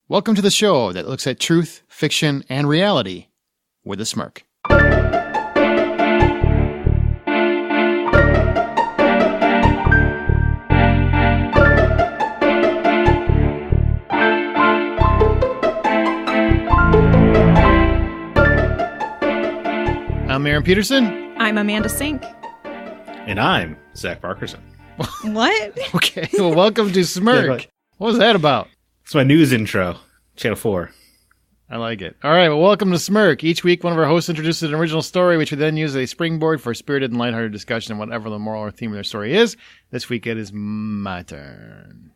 Welcome to the show that looks at truth, fiction, and reality with a smirk. I'm Aaron Peterson. I'm Amanda Sink. And I'm Zach Parkerson. What? Okay, well, welcome to Smirk. What was that about? It's my news intro, Channel 4. I like it. All right, well, welcome to Smirk. Each week, one of our hosts introduces an original story, which we then use as a springboard for a spirited and lighthearted discussion on whatever the moral or theme of their story is. This week, it is my turn.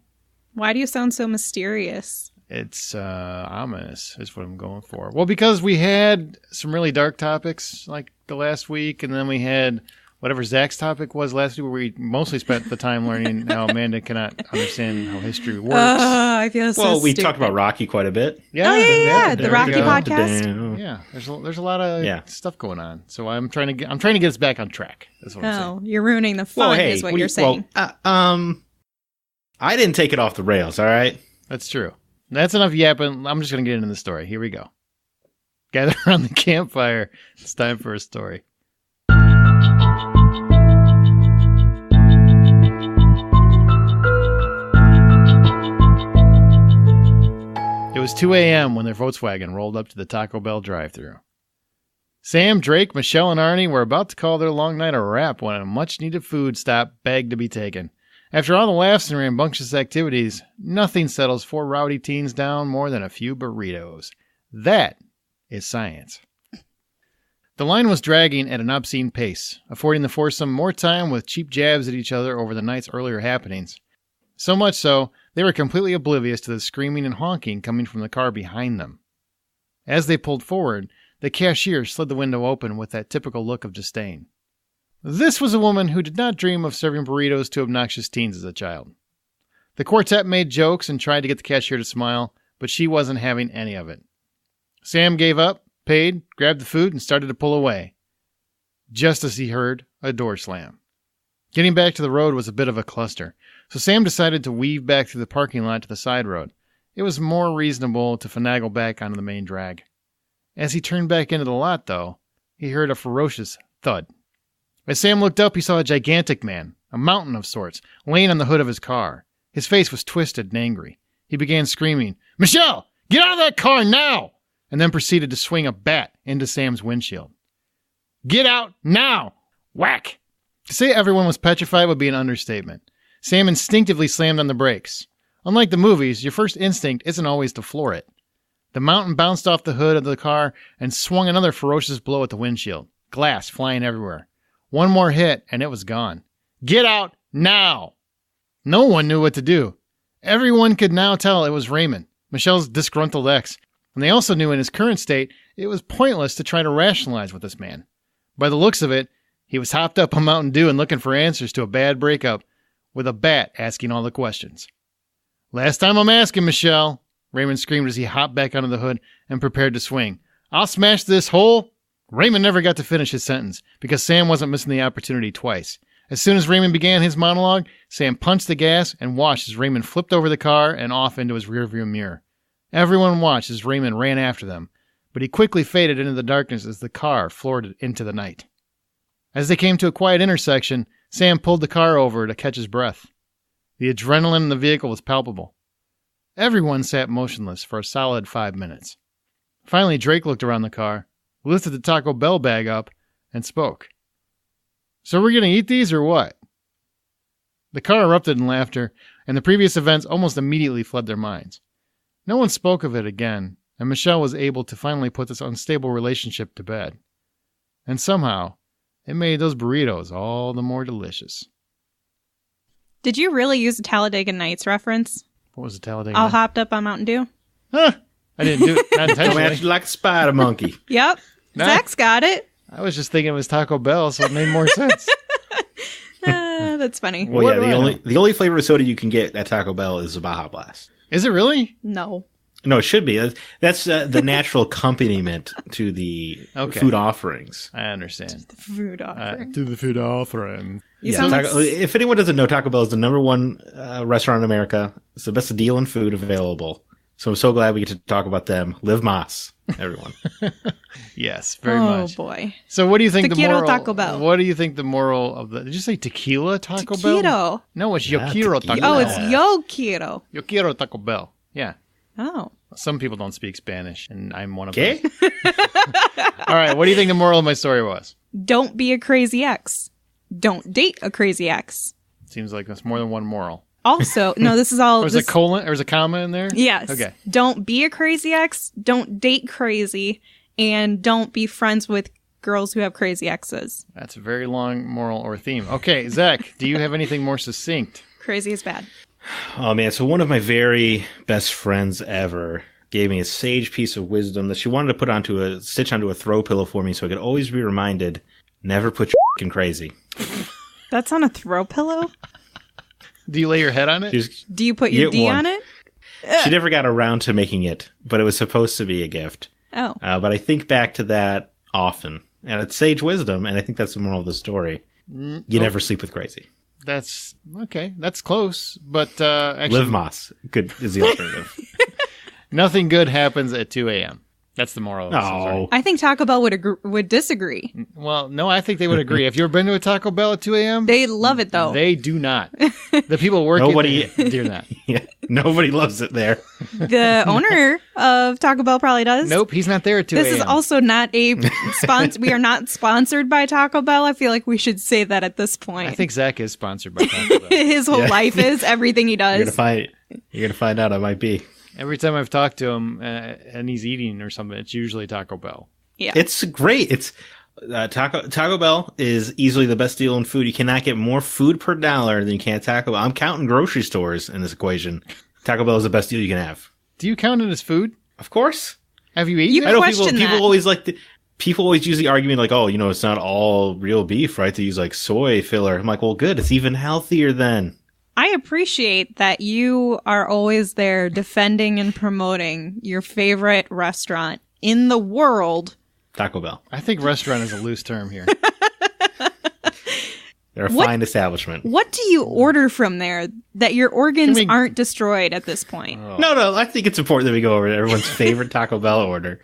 Why do you sound so mysterious? It's ominous is what I'm going for. Well, because we had some really dark topics like the last week, and then we had whatever Zach's topic was last week, where we mostly spent the time learning how Amanda cannot understand how history works. I feel so Well, we stupid. talked about Rocky quite a bit. Yeah. The There Rocky we go. podcast. Yeah, there's a lot of stuff going on. So I'm trying to get us back on track. That's what I'm saying. Oh, you're ruining the fun, is what you're saying. I didn't take it off the rails, all right? That's true. That's enough yapping. I'm just going to get into the story. Here we go. Gather around the campfire. It's time for a story. It was 2 a.m. when their Volkswagen rolled up to the Taco Bell drive-thru. Sam, Drake, Michelle, and Arnie were about to call their long night a wrap when a much-needed food stop begged to be taken. After all the laughs and rambunctious activities, nothing settles four rowdy teens down more than a few burritos. That is science. The line was dragging at an obscene pace, affording the foursome more time with cheap jabs at each other over the night's earlier happenings. So much so, they were completely oblivious to the screaming and honking coming from the car behind them. As they pulled forward, the cashier slid the window open with that typical look of disdain. This was a woman who did not dream of serving burritos to obnoxious teens as a child. The quartet made jokes and tried to get the cashier to smile, but she wasn't having any of it. Sam gave up, paid, grabbed the food, and started to pull away, just as he heard a door slam. Getting back to the road was a bit of a cluster, so Sam decided to weave back through the parking lot to the side road. It was more reasonable to finagle back onto the main drag. As he turned back into the lot, though, he heard a ferocious thud. As Sam looked up, he saw a gigantic man, a mountain of sorts, laying on the hood of his car. His face was twisted and angry. He began screaming, "Michelle, get out of that car now!" and then proceeded to swing a bat into Sam's windshield. "Get out now!" Whack! To say everyone was petrified would be an understatement. Sam instinctively slammed on the brakes. Unlike the movies, your first instinct isn't always to floor it. The mountain bounced off the hood of the car and swung another ferocious blow at the windshield, glass flying everywhere. One more hit, and it was gone. "Get out now!" No one knew what to do. Everyone could now tell it was Raymond, Michelle's disgruntled ex, and they also knew in his current state it was pointless to try to rationalize with this man. By the looks of it, he was hopped up on Mountain Dew and looking for answers to a bad breakup, with a bat asking all the questions. "Last time I'm asking, Michelle," Raymond screamed as he hopped back onto the hood and prepared to swing. "I'll smash this hole." Raymond never got to finish his sentence, because Sam wasn't missing the opportunity twice. As soon as Raymond began his monologue, Sam punched the gas and watched as Raymond flipped over the car and off into his rearview mirror. Everyone watched as Raymond ran after them, but he quickly faded into the darkness as the car floored into the night. As they came to a quiet intersection, Sam pulled the car over to catch his breath. The adrenaline in the vehicle was palpable. Everyone sat motionless for a solid 5 minutes. Finally, Drake looked around the car, lifted the Taco Bell bag up, and spoke. "So we're going to eat these or what?" The car erupted in laughter, and the previous events almost immediately fled their minds. No one spoke of it again, and Michelle was able to finally put this unstable relationship to bed. And somehow, it made those burritos all the more delicious. Did you really use a Talladega Nights reference? What was the Talladega? All hopped up on Mountain Dew? Huh! I didn't do it. Not Come intentionally. at you like a spider monkey. Yep. Nah. Zach's got it. I was just thinking it was Taco Bell, so it made more sense. That's funny. Well, What yeah, do I know? the only flavor of soda you can get at Taco Bell is a Baja Blast. Is it really? No. No, it should be. That's the natural accompaniment to the Okay. food offerings. I understand. The food offering. To the food offering. You Yeah, sound if anyone doesn't know, Taco Bell is the #1 restaurant in America. It's the best deal in food available. So I'm so glad we get to talk about them. Live Mas, everyone. Yes, very much. Oh, boy. So what do you think the Taquito moral... Taco Bell. What do you think the moral of the... Did you say tequila Taco Taquito. Bell? No, it's Yeah, Yokiro tequila. Taco Oh, Bell. it's Yo Quiero. Yokiro Taco Bell. Yeah. Oh. Some people don't speak Spanish, and I'm one of Okay? them. All right, what do you think the moral of my story was? Don't be a crazy ex. Don't date a crazy ex. Seems like there's more than one moral. Also, no, this is all... There's a colon, there's a comma in there? Yes. Okay. Don't be a crazy ex. Don't date crazy. And don't be friends with girls who have crazy exes. That's a very long moral or theme. Okay, Zach, do you have anything more succinct? Crazy is bad. Oh, man. So one of my very best friends ever gave me a sage piece of wisdom that she wanted to stitch onto a throw pillow for me so I could always be reminded, never put your f***ing crazy. That's on a throw pillow? Do you lay your head on it? Do you put your Get D one. on it? She never got around to making it, but it was supposed to be a gift. Oh. But I think back to that often. And it's sage wisdom, and I think that's the moral of the story. You never sleep with crazy. That's okay. That's close, but actually, Live Mas is the alternative. nothing good happens at 2 a.m. That's the moral of the story. Oh, I think Taco Bell would disagree. Well, no, I think they would agree. Have you ever been to a Taco Bell at 2 a.m.? They love it, though. They do not. The people working Nobody- there do not. yeah. Nobody loves it there. The owner of Taco Bell probably does. Nope, he's not there at 2 a.m. This is also not a sponsor. We are not sponsored by Taco Bell. I feel like we should say that at this point. I think Zach is sponsored by Taco Bell. his whole Yeah. life is everything he You're does. gonna find out I might be. Every time I've talked to him and he's eating or something, it's usually Taco Bell. Yeah. It's great. It's Taco Bell is easily the best deal in food. You cannot get more food per dollar than you can at Taco Bell. I'm counting grocery stores in this equation. Taco Bell is the best deal you can have. Do you count it as food? Of course. Have you eaten You it? I know question people that. always people always use the argument like, oh, it's not all real beef, right? They use like soy filler. I'm like, well, good. It's even healthier then. I appreciate that you are always there defending and promoting your favorite restaurant in the world. Taco Bell. I think restaurant is a loose term here. They're a What- fine establishment. What do you order from there that your organs Can we- aren't destroyed at this point? Oh, No, I think it's important that we go over everyone's favorite Taco Bell order.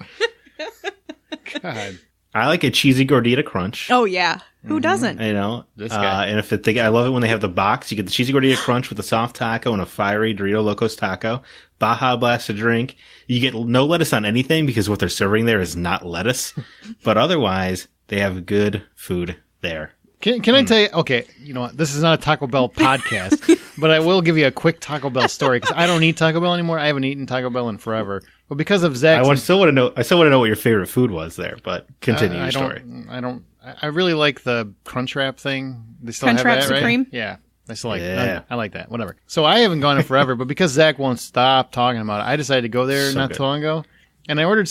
God. I like a cheesy gordita crunch. Oh, yeah. Who doesn't? This guy. And I love it when they have the box. You get the cheesy gordita crunch with a soft taco and a fiery Dorito Locos taco. Baja Blast a drink. You get no lettuce on anything because what they're serving there is not lettuce. But otherwise, they have good food there. Can I tell you? Okay, you know what? This is not a Taco Bell podcast, but I will give you a quick Taco Bell story because I don't eat Taco Bell anymore. I haven't eaten Taco Bell in forever. But because of Zach's, I still want to know what your favorite food was there. But continue your story. I really like the Crunch Wrap thing. They still Crunch have Wrap that, right? Supreme? Yeah. I still like Yeah. I like that. Whatever. So I haven't gone in forever, but because Zach won't stop talking about it, I decided to go there So not good. too long ago. And I ordered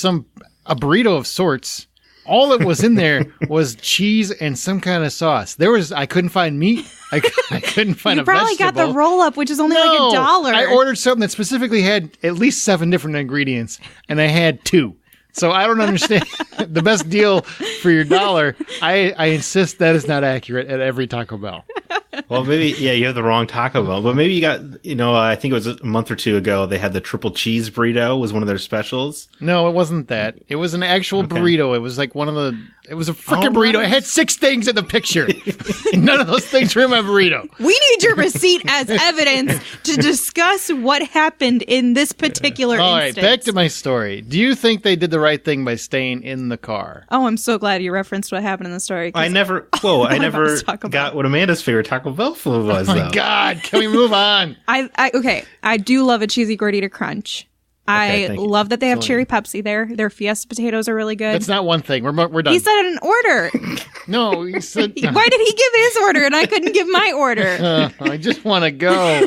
a burrito of sorts. All that was in there was cheese and some kind of sauce. I couldn't find meat. I couldn't find You a probably got the vegetable. roll up, which is only like No, $1. I ordered something that specifically had at least 7 different ingredients, and I had 2. So I don't understand the best deal for your dollar. I insist that is not accurate at every Taco Bell. Well, maybe, yeah, you have the wrong Taco Bell, but maybe you got, I think it was a month or two ago, they had the triple cheese burrito was one of their specials. No, it wasn't that. It was an actual burrito. It was like it was a freaking Oh, burrito. nice. It had 6 things in the picture. None of those things were in my burrito. We need your receipt as evidence to discuss what happened in this particular All right, instance. back to my story. Do you think they did the right thing by staying in the car? Oh, I'm so glad you referenced what happened in the story. 'cause I never about to talk about got what Amanda's favorite Taco Bell food was, Oh though. my God, can we move on? Okay, I do love a cheesy gordita crunch. I thank you. love that they have So- cherry Pepsi there. Their Fiesta potatoes are really good. That's not one thing. We're done. He said an order. No, he said. Why did he give his order and I couldn't give my order? I just want to go.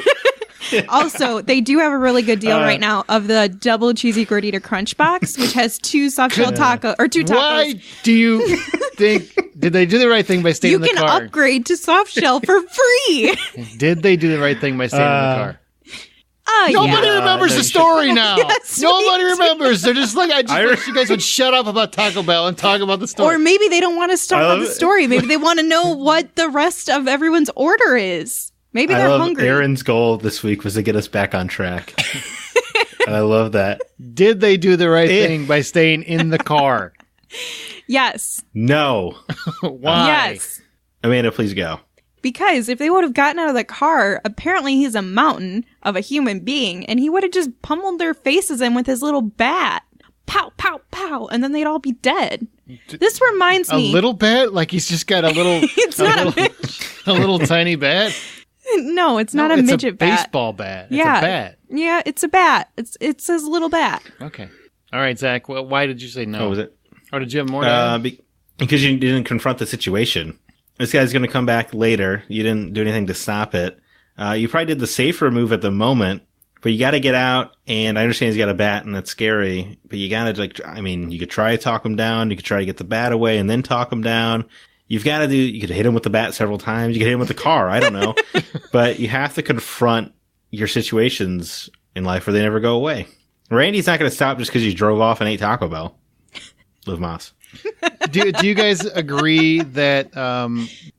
Also, they do have a really good deal right now of the double cheesy gordita crunch box, which has 2 soft shell taco or 2 tacos. Why do you think? Did they do the right thing by staying You in the can car? upgrade to soft shell for free. Did they do the right thing by staying in the car? Nobody Yeah. remembers no, the you story now. Yes, Nobody we do. remembers. They're just like, I just wish you guys would shut up about Taco Bell and talk about the story. Or maybe they don't want to start I on love the it. story. Maybe they want to know what the rest of everyone's order is. Maybe I they're love hungry. Aaron's goal this week was to get us back on track. I love that. Did they do the right thing by staying in the car? Yes. No. Why? Yes. Amanda, please go. Because if they would have gotten out of the car, apparently he's a mountain of a human being, and he would have just pummeled their faces in with his little bat. Pow, pow, pow, and then they'd all be dead. This reminds me... A little bat? Like he's just got a little... It's not a a little tiny bat? No, it's not a midget it's a bat. baseball bat. It's Yeah. a bat. Yeah, it's a bat. It's his little bat. Okay. All right, Zach, why did you say no? What was it? Or did you have more to add? Because you didn't confront the situation. This guy's going to come back later. You didn't do anything to stop it. You probably did the safer move at the moment, but you got to get out. And I understand he's got a bat and that's scary, but you got to you could try to talk him down. You could try to get the bat away and then talk him down. You could hit him with the bat several times. You could hit him with the car. I don't know, but you have to confront your situations in life or they never go away. Randy's not going to stop just because you drove off and ate Taco Bell. Liv Moss. Do you guys agree that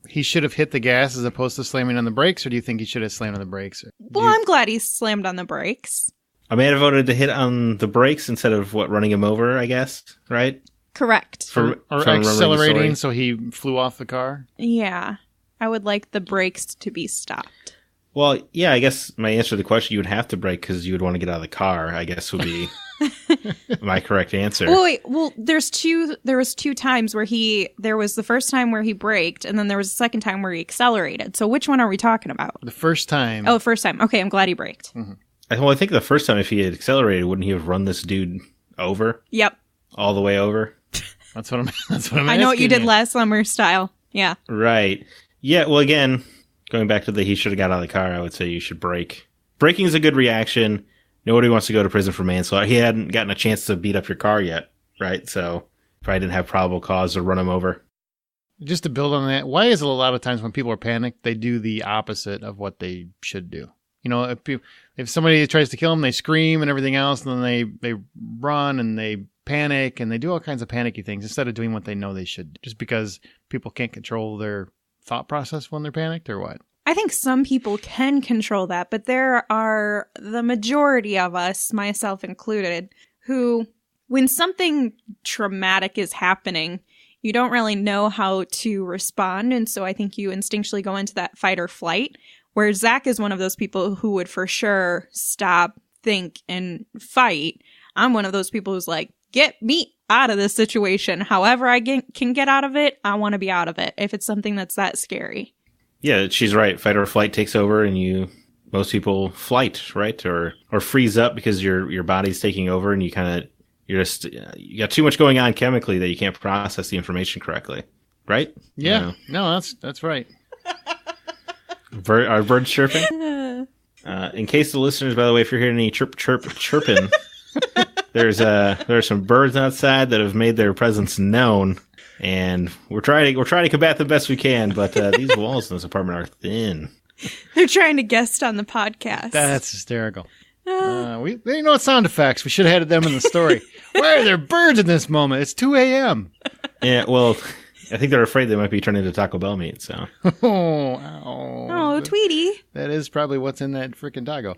he should have hit the gas as opposed to slamming on the brakes, or do you think he should have slammed on the brakes? I'm glad he slammed on the brakes. Amanda voted to hit on the brakes instead of running him over, I guess, right? Correct. Or accelerating so he flew off the car? Yeah. I would like the brakes to be stopped. Well, yeah, I guess my answer to the question, you would have to brake because you would want to get out of the car, I guess would be my correct answer. Well, there was two times where there was the first time where he braked, and then there was the second time where he accelerated. So which one are we talking about? The first time. Oh, the first time. Okay, I'm glad he braked. Mm-hmm. Well, I think the first time if he had accelerated, wouldn't he have run this dude over? Yep. All the way over? That's what I'm asking. I know what you did last summer style. Yeah. Right. Yeah, well, again, going back to he should have got out of the car, I would say you should brake. Braking is a good reaction. Nobody wants to go to prison for manslaughter. He hadn't gotten a chance to beat up your car yet, right? So probably didn't have probable cause to run him over. Just to build on that, why is it a lot of times when people are panicked, they do the opposite of what they should do? You know, if somebody tries to kill them, they scream and everything else, and then they run and they panic and they do all kinds of panicky things instead of doing what they know they should, just because people can't control their thought process when they're panicked, or what? I think some people can control that, but there are the majority of us, myself included, who, when something traumatic is happening, you don't really know how to respond. And so I think you instinctually go into that fight or flight, where Zach is one of those people who would for sure stop, think, and fight. I'm one of those people who's like, get me out of this situation. However I can get out of it, I want to be out of it if it's something that's that scary. Yeah, she's right. Fight or flight takes over, and most people flight, right? Or freeze up because your body's taking over, and you got too much going on chemically that you can't process the information correctly, right? Yeah, no, that's right. Are birds chirping? In case the listeners, by the way, if you're hearing any chirping, there are some birds outside that have made their presence known. And we're trying to combat them best we can, but these walls in this apartment are thin. They're trying to guest on the podcast. That's hysterical. They know sound effects. We should have had them in the story. Why are there birds in this moment? It's 2 a.m. Yeah, well, I think they're afraid they might be turning into Taco Bell meat. So. Oh, Tweety. That is probably what's in that freaking taco.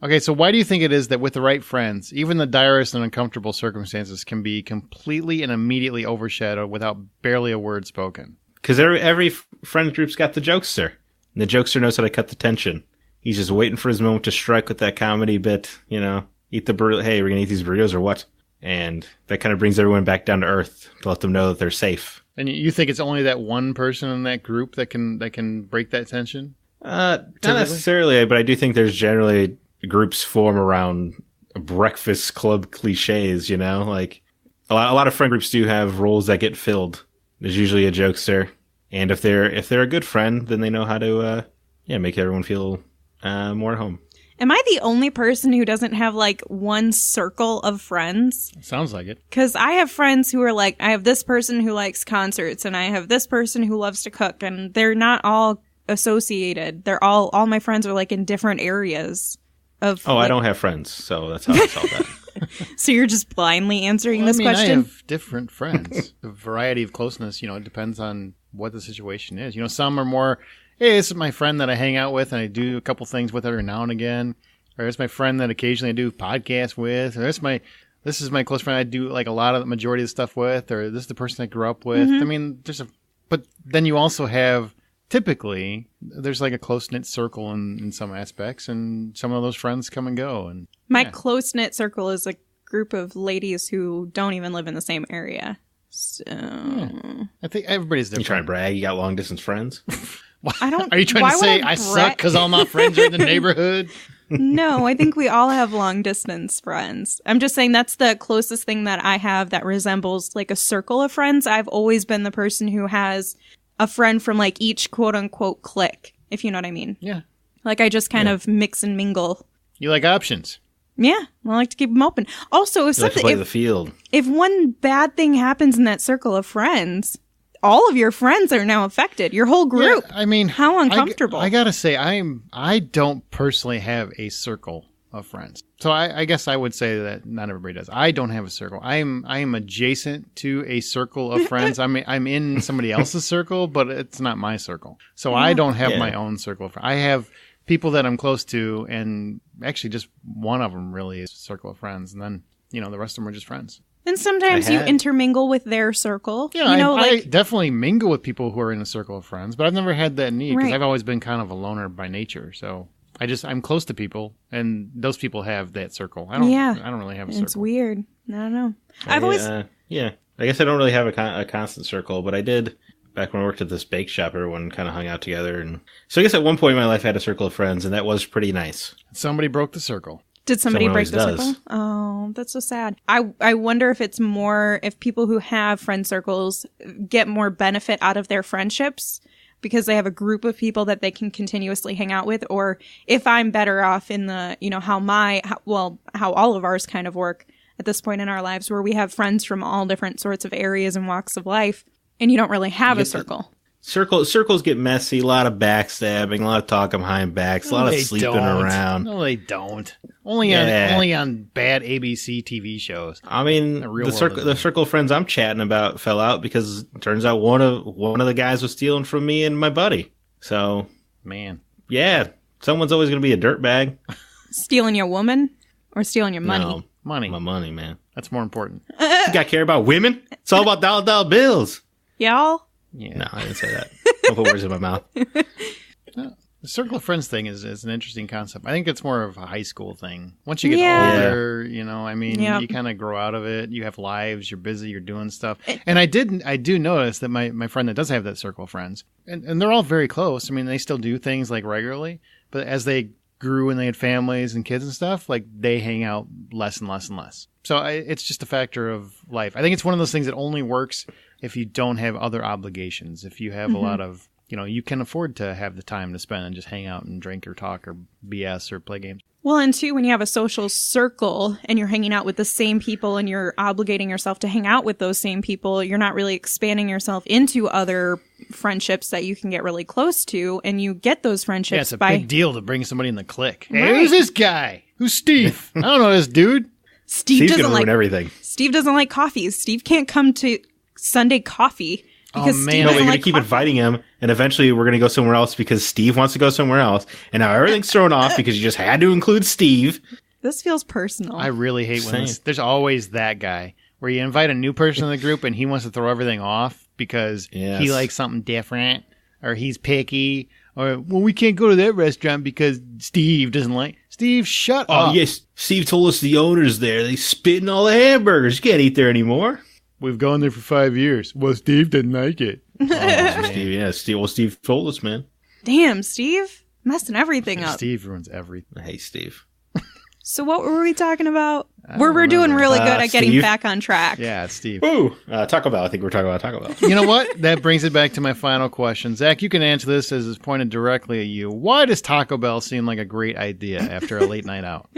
Okay, so why do you think it is that with the right friends, even the direst and uncomfortable circumstances can be completely and immediately overshadowed without barely a word spoken? Because every friend group's got the jokester. And the jokester knows how to cut the tension. He's just waiting for his moment to strike with that comedy bit, eat the burrito. Hey, we're going to eat these burritos or what? And that kind of brings everyone back down to earth to let them know that they're safe. And you think it's only that one person in that group that can break that tension? Not necessarily, but I do think there's generally groups form around breakfast club cliches, like a lot of friend groups do have roles that get filled. There's usually a jokester, and if they're a good friend, then they know how to make everyone feel more at home. Am I the only person who doesn't have like one circle of friends? Sounds like it. Because I have friends who are like, I have this person who likes concerts, and I have this person who loves to cook, and they're not all associated. They're all my friends are like in different areas. I don't have friends, so that's how I solve that. So you're just blindly answering this question? I have different friends. The variety of closeness, it depends on what the situation is. Some are more, hey, this is my friend that I hang out with and I do a couple things with every now and again. Or there's my friend that occasionally I do podcasts with. Or this is my close friend I do like a lot of the majority of the stuff with. Or this is the person I grew up with. I mean, but then you also have, typically, there's like a close-knit circle in some aspects. And some of those friends come and go. And my close-knit circle is a group of ladies who don't even live in the same area. So I think everybody's different. You trying to brag? You got long-distance friends? I don't. Are you trying to say I suck because all my friends are in the neighborhood? No, I think we all have long distance friends. I'm just saying that's the closest thing that I have that resembles like a circle of friends. I've always been the person who has a friend from like each quote unquote clique, if you know what I mean. Yeah. Like I just kind of mix and mingle. You like options. Yeah, I like to keep them open. Also, if You like to something, play the field. if one bad thing happens in that circle of friends, all of your friends are now affected. Your whole group. Yeah, I mean, how uncomfortable. I gotta say, I don't personally have a circle of friends. So I guess I would say that not everybody does. I don't have a circle. I am adjacent to a circle of friends. I'm in somebody else's circle, but it's not my circle. So I don't have my own circle of friends. I have people that I'm close to, and actually just one of them really is a circle of friends, and then the rest of them are just friends. And sometimes you intermingle with their circle. Yeah, I definitely mingle with people who are in a circle of friends, but I've never had that need because I've always been kind of a loner by nature. So I'm close to people, and those people have that circle. I don't really have a circle. It's weird. I don't know. I guess I don't really have a constant circle, but I did back when I worked at this bake shop. Everyone kind of hung out together, and so I guess at one point in my life I had a circle of friends, and that was pretty nice. Somebody broke the circle. Did somebody Someone break the always circle? does. Oh, that's so sad. I wonder if it's more, if people who have friend circles get more benefit out of their friendships because they have a group of people that they can continuously hang out with, or if I'm better off in the, how all of ours kind of work at this point in our lives where we have friends from all different sorts of areas and walks of life, and you don't really have a circle. Circles get messy, a lot of backstabbing, a lot of talking behind backs, a lot of sleeping around. No, they don't. Only on bad ABC TV shows. I mean, the circle of friends I'm chatting about fell out because it turns out one of the guys was stealing from me and my buddy. So, man, yeah, someone's always going to be a dirtbag. Stealing your woman or stealing your money? No, money. My money, man. That's more important. You got to care about women? It's all about dollar bills. Y'all? Yeah. No, I didn't say that. Don't put words in my mouth. The circle of friends thing is an interesting concept. I think it's more of a high school thing. Once you get older, you kind of grow out of it. You have lives. You're busy. You're doing stuff. And I do notice that my friend that does have that circle of friends, and they're all very close. I mean, they still do things like regularly, but as they grew and they had families and kids and stuff, like they hang out less and less and less. So it's just a factor of life. I think it's one of those things that only works if you don't have other obligations. If you have a lot of, you can afford to have the time to spend and just hang out and drink or talk or BS or play games. Well, and two, when you have a social circle and you're hanging out with the same people and you're obligating yourself to hang out with those same people, you're not really expanding yourself into other friendships that you can get really close to, and you get those friendships it's a big deal to bring somebody in the clique. Hey, Right. who's this guy? Who's Steve? I don't know this dude. Steve's doesn't going to like ruin everything. Steve doesn't like coffee. Steve can't come to Sunday coffee because Steve No, doesn't we're going like to keep coffee. inviting him, and eventually we're going to go somewhere else because Steve wants to go somewhere else. And now everything's thrown off because you just had to include Steve. This feels personal. I really hate when Same. there's always that guy where you invite a new person in the group and he wants to throw everything off because he likes something different or he's picky or, well, we can't go to that restaurant because Steve doesn't like. Steve, shut up. Oh, yes. Steve told us the owners there, they spit in all the hamburgers. You can't eat there anymore. We've gone there for 5 years. Well, Steve didn't like it. Steve told us, man. Damn, Steve. Messing everything up. Steve ruins everything. I hate Steve. So what were we talking about? I We're don't doing remember. really good at getting Steve? back on track. Yeah, it's Steve. Ooh, Taco Bell. I think we're talking about Taco Bell. You know what? That brings it back to my final question. Zach, you can answer this as it's pointed directly at you. Why does Taco Bell seem like a great idea after a late night out?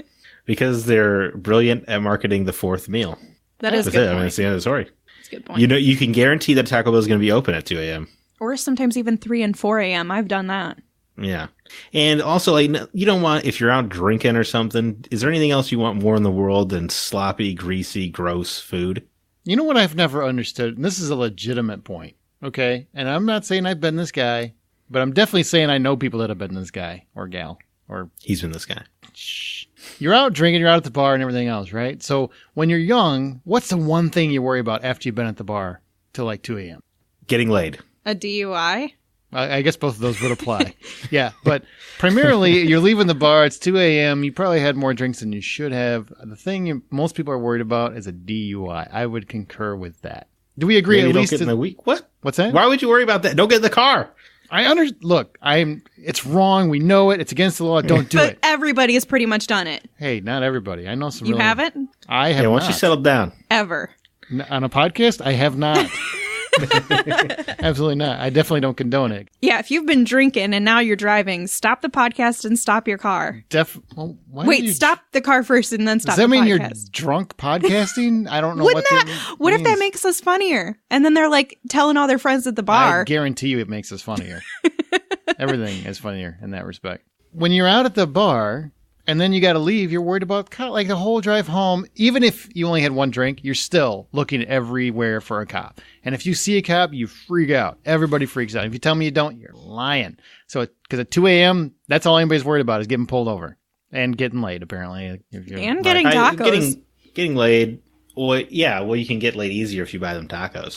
Because they're brilliant at marketing the fourth meal. That is a That's good it. I mean, point. that's the end of the story. That's a good point. You can guarantee that Taco Bell is going to be open at 2 a.m. Or sometimes even 3 and 4 a.m. I've done that. Yeah. And also, like, you don't want, if you're out drinking or something, is there anything else you want more in the world than sloppy, greasy, gross food? You know what I've never understood? And this is a legitimate point, okay? And I'm not saying I've been this guy, but I'm definitely saying I know people that have been this guy or gal. Or He's been this guy. shh. you're out drinking, you're out at the bar and everything else, right? So when you're young, what's the one thing you worry about after you've been at the bar till like 2 a.m.? Getting laid. A DUI? I guess both of those would apply. Yeah, but primarily you're leaving the bar. It's 2 a.m. You probably had more drinks than you should have. The thing most people are worried about is a DUI. I would concur with that. Do we agree Maybe at don't least get in the week? What? What's that? Why would you worry about that? Don't get in the car. It's wrong. We know it. It's against the law. Don't do But it. everybody has pretty much done it. Hey, not everybody. I know some. You really, haven't? I have Yeah, not. once you settle down. Ever. On a podcast, I have not. Absolutely not. I definitely don't condone it. Yeah, if you've been drinking and now you're driving, stop the podcast and stop your car. Wait, Stop the car first and then stop Does that the mean you're podcast. drunk podcasting? I don't know Wouldn't what that, what if that means. makes us funnier? And then they're like telling all their friends at the bar. I guarantee you it makes us funnier. Everything is funnier in that respect. When you're out at the bar and then you got to leave, you're worried about like the whole drive home. Even if you only had one drink, you're still looking everywhere for a cop. And if you see a cop, you freak out. Everybody freaks out. If you tell me you don't, you're lying. So, because at 2 a.m., that's all anybody's worried about is getting pulled over and getting laid, apparently. And getting tacos. Getting laid. Well, yeah. Well, you can get laid easier if you buy them tacos.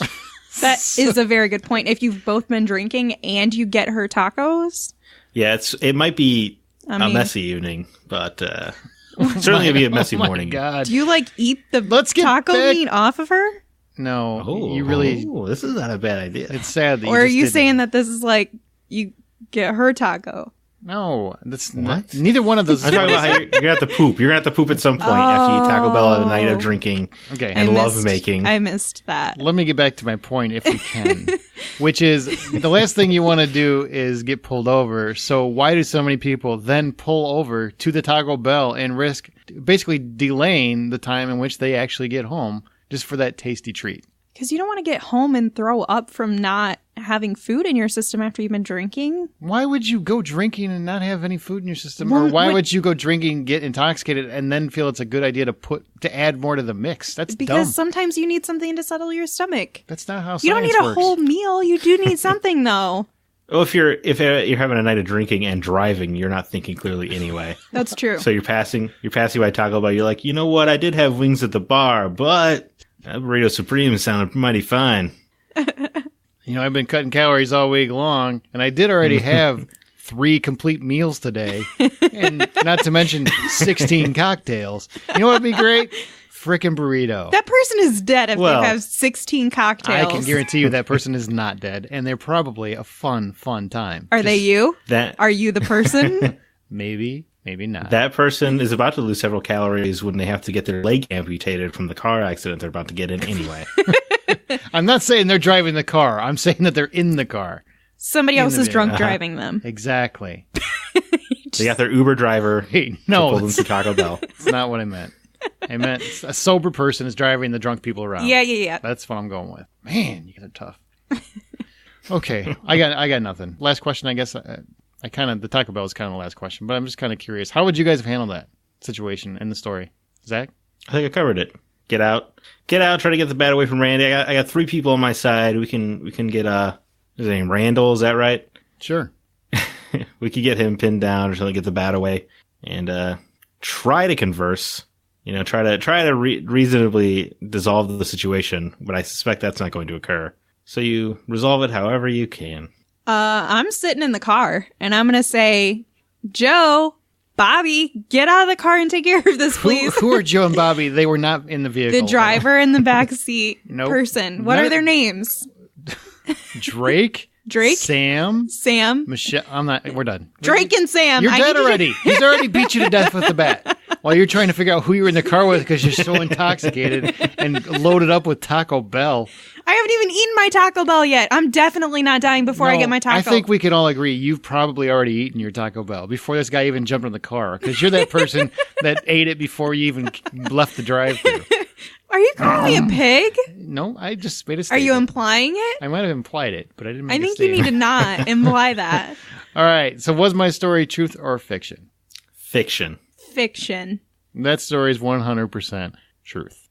That is a very good point. If you've both been drinking and you get her tacos. Yeah, it might be a messy evening, but certainly it'll be a messy morning. God. Do you like eat the taco meat off of her? No, you really. Oh, this is not a bad idea. It's sad that or are you saying that this is like you get her taco? No, that's what? Neither one of those. I'm talking about how you're gonna have to poop. You're gonna have to poop at some point after you eat Taco Bell at a night of drinking and lovemaking. I missed that. Let me get back to my point if we can, which is the last thing you want to do is get pulled over. So why do so many people then pull over to the Taco Bell and risk basically delaying the time in which they actually get home just for that tasty treat? Because you don't want to get home and throw up from not having food in your system after you've been drinking. Why would you go drinking and not have any food in your system? Or why would you go drinking, get intoxicated, and then feel it's a good idea to add more to the mix? That's because dumb. sometimes you need something to settle your stomach. That's not how you don't need works. a whole meal. You do need something though. Well, if you're having a night of drinking and driving, you're not thinking clearly anyway. That's true. So you're passing by Taco Bell. You're like, you know what? I did have wings at the bar, but that burrito supreme sounded mighty fine. I've been cutting calories all week long, and I did already have 3 complete meals today, and not to mention 16 cocktails. You know what would be great? Frickin' burrito. That person is dead if they have 16 cocktails. I can guarantee you that person is not dead, and they're probably a fun time. Are they you? Are you the person? Maybe not. That person is about to lose several calories when they have to get their leg amputated from the car accident they're about to get in anyway. I'm not saying they're driving the car. I'm saying that they're in the car. Somebody else is drunk driving them. Exactly. They got their Uber driver to pull them to Taco Bell. That's not what I meant. I meant a sober person is driving the drunk people around. Yeah. That's what I'm going with. Man, you guys are tough. Okay, I got nothing. Last question, I guess. The Taco Bell is kind of the last question, but I'm just kind of curious. How would you guys have handled that situation in the story? Zach? I think I covered it. Get out, try to get the bat away from Randy. I got 3 people on my side. We can get, is his name Randall, is that right? Sure. We could get him pinned down or something, get the bat away, and try to converse. Try to reasonably dissolve the situation, but I suspect that's not going to occur. So you resolve it however you can. I'm sitting in the car, and I'm going to say, Joe, Bobby, get out of the car and take care of this, please. Who are Joe and Bobby? They were not in the vehicle. The driver and the backseat Nope. person. What are their names? Drake? Sam? Michelle? We're done. Drake and Sam. You're dead already. He's already beat you to death with the bat. While you're trying to figure out who you were in the car with because you're so intoxicated and loaded up with Taco Bell. I haven't even eaten my Taco Bell yet. I'm definitely not dying before I get my taco. I think we can all agree you've probably already eaten your Taco Bell before this guy even jumped in the car because you're that person that ate it before you even left the drive-thru. Are you calling me a pig? No, I just made a statement. Are you implying it? I might have implied it, but I didn't make I a think statement. you need to not imply that. All right, so was my story truth or fiction? Fiction. That story is 100% truth.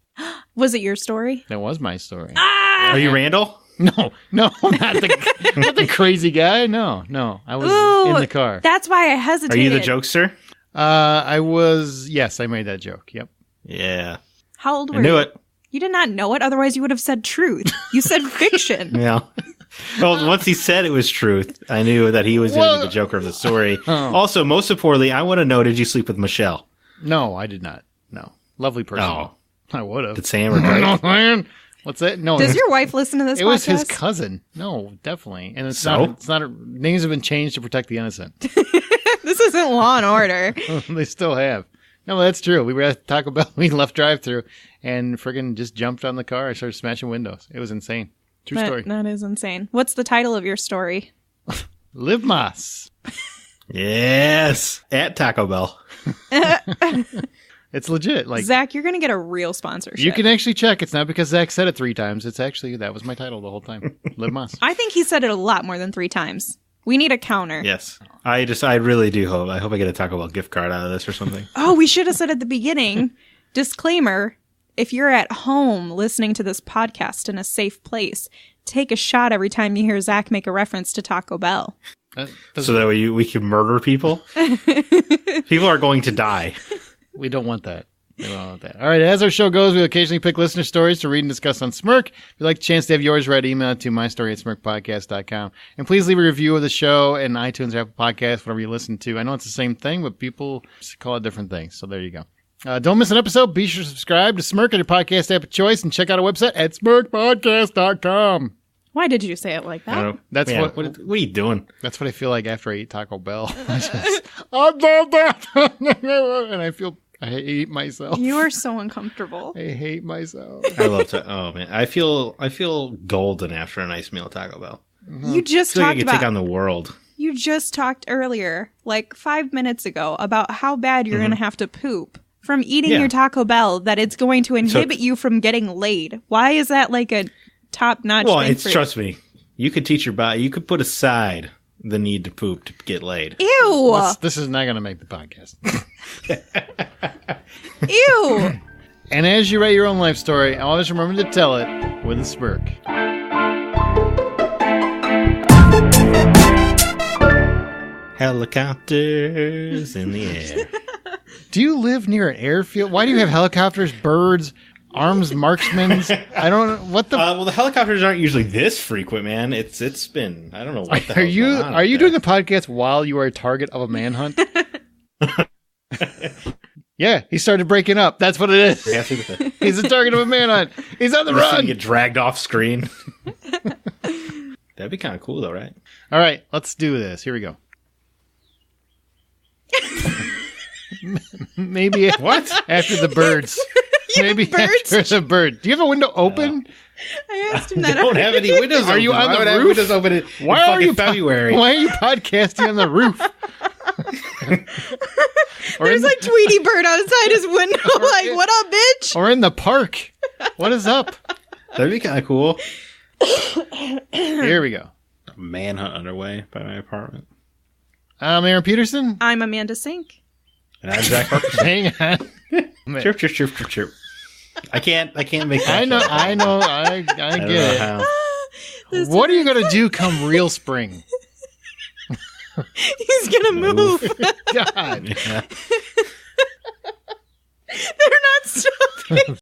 Was it your story? That was my story. Are you Randall? No, not the crazy guy. No, I was in the car. That's why I hesitated. Are you the jokester? Yes, I made that joke. Yep. Yeah. How old were I knew you? it. You did not know it, otherwise you would have said truth. You said fiction. Yeah. Well, once he said it was truth, I knew that he was going to be the Joker of the story. Oh. Also, most importantly, I want to know, did you sleep with Michelle? No, I did not. No. Lovely person. Oh. I would have. Did Sam or Drake? What's that? No. Does your wife listen to this It podcast? was his cousin. No, definitely. And it's not names have been changed to protect the innocent. This isn't Law and Order. They still have. No, that's true. We were at Taco Bell. We left drive-thru and friggin' just jumped on the car and started smashing windows. It was insane. True story. That is insane. What's the title of your story? Live Mas. Yes. At Taco Bell. It's legit. Like Zach, you're going to get a real sponsorship. you can actually check. It's not because Zach said it 3 times. It's actually, that was my title the whole time. Live Mas. I think he said it a lot more than 3 times. We need a counter. Yes. I really do hope. I hope I get a Taco Bell gift card out of this or something. Oh, we should have said at the beginning, disclaimer, if you're at home listening to this podcast in a safe place, take a shot every time you hear Zach make a reference to Taco Bell. So that we can murder people? People are going to die. We don't want that. We don't want that. All right, as our show goes, we occasionally pick listener stories to read and discuss on Smirk. If you'd like a chance to have yours read, email it to mystory@smirkpodcast.com. And please leave a review of the show in iTunes or Apple Podcasts, whatever you listen to. I know it's the same thing, but people call it different things. So there you go. Don't miss an episode. Be sure to subscribe to Smirk on your podcast app of choice and check out our website at smirkpodcast.com. Why did you say it like I that? don't know. That's Yeah, what what are you doing? That's what I feel like after I eat Taco Bell. And I hate myself. You are so uncomfortable. I hate myself. I love Taco. Oh man, I feel golden after a nice meal at Taco Bell. You just I talked can take about on the world. You just talked earlier, like 5 minutes ago, about how bad you're going to have to poop from eating Yeah. your Taco Bell, that it's going to inhibit you from getting laid. Why is that like a top-notch Well, thing it's for trust me. You could teach your body. You could put aside the need to poop to get laid. Ew! This is not going to make the podcast. Ew! And as you write your own life story, always remember to tell it with a smirk. Helicopters in the air. Do you live near an airfield? Why do you have helicopters, birds, arms marksmen? I don't know. What the... Well, the helicopters aren't usually this frequent, man. It's been, I don't know what the Are hell's you going on are you out doing there. a podcast while you are a target of a manhunt? Yeah, he started breaking up. That's what it is. Yeah, I think that- He's a target of a manhunt. He's on the Just so you run. get dragged off screen. That'd be kind of cool, though, right? All right, let's do this. Here we go. Maybe What? after the birds. Maybe birds? after the bird. Do you have a window open? I asked him I that. don't have any windows Are open. you on Why the would I have roof? windows open in fucking February? Why are you podcasting on the roof? Or There's in the, like Tweety Bird outside his window, like, what up, bitch? or in the park. What is up? That'd be kind of cool. Here we go. Manhunt underway by my apartment. I'm Aaron Peterson. I'm Amanda Sink. And I'm Zach Parker. Hang on. Chirp, chirp, chirp, chirp, chirp. I can't make that. I know. shit. I I get don't know it. how. This What are you gonna do come real spring? He's gonna move. God. Yeah. They're not stopping.